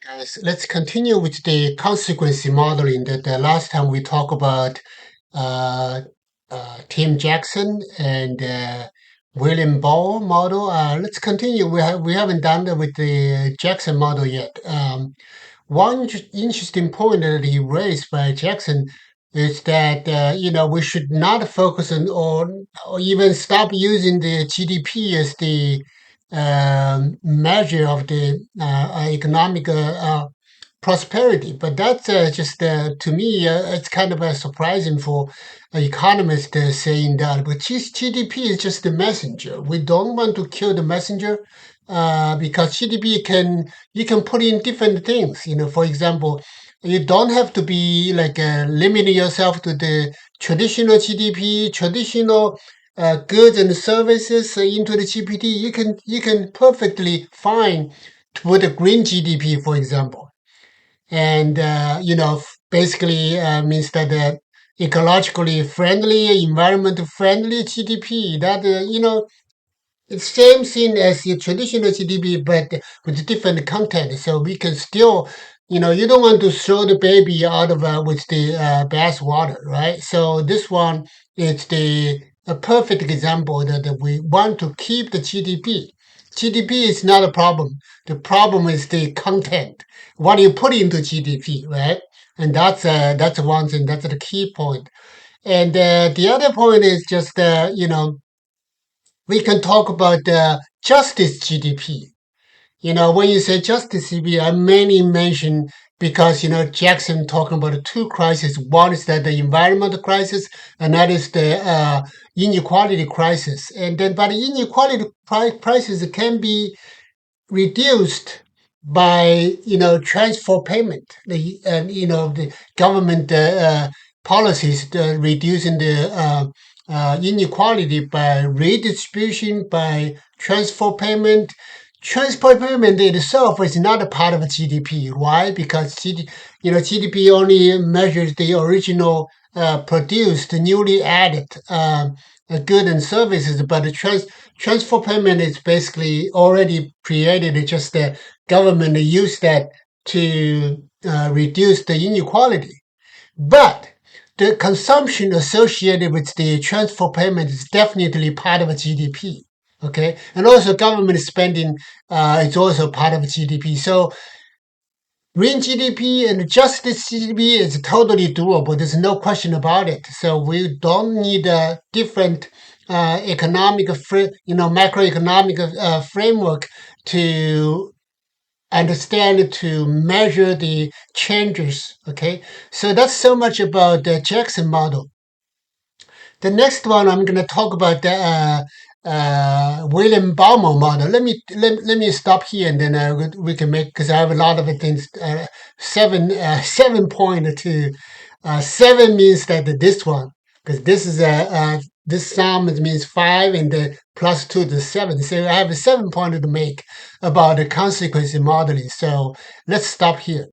Guys, let's continue with the consequence modeling that the last time we talked about uh, Tim Jackson and William Ball model. Let's continue. We haven't done that with the Jackson model yet. One interesting point that he raised by Jackson is that we should not focus on or even stop using the GDP as the measure of the economic prosperity. But that's just to me, it's kind of surprising for economists saying that. But GDP is just the messenger. We don't want to kill the messenger because GDP you can put in different things. For example, you don't have to be like limiting yourself to the traditional GDP, traditional goods and services into the GPT. You can perfectly fine to put a green GDP, for example, and basically means that ecologically friendly, environment friendly GDP. That it's same thing as the traditional GDP, but with different content. So we can still, you don't want to throw the baby out of with the bath water, right? So this one is a perfect example that we want to keep the GDP. GDP is not a problem. The problem is the content. What you put into GDP, right? And that's one thing. That's the key point. And the other point is just we can talk about justice GDP. When you say justice GDP, I mainly mention because Jackson talking about the two crises. One is that the environmental crisis, and that is the inequality crisis. And then, but the inequality crisis can be reduced by transfer payment. The government policies reducing the inequality by redistribution, by transfer payment. Transfer payment itself is not a part of GDP. Why? Because GDP only measures the original produced, newly added good and services, but the transfer payment is basically already created. It's just the government use that to reduce the inequality. But the consumption associated with the transfer payment is definitely part of GDP. Okay, and also government spending is also part of GDP. So green GDP and justice GDP is totally doable. There's no question about it. So we don't need a different macroeconomic framework to understand, to measure the changes. Okay, so that's so much about the Jackson model. The next one I'm going to talk about the William Baumol model. Let me stop here, and then we can make, because I have a lot of things. 7.2. Seven means that this one, because this is this sum means 5, and the plus 2 to 7. So I have a 7 point to make about the consequence modeling. So let's stop here.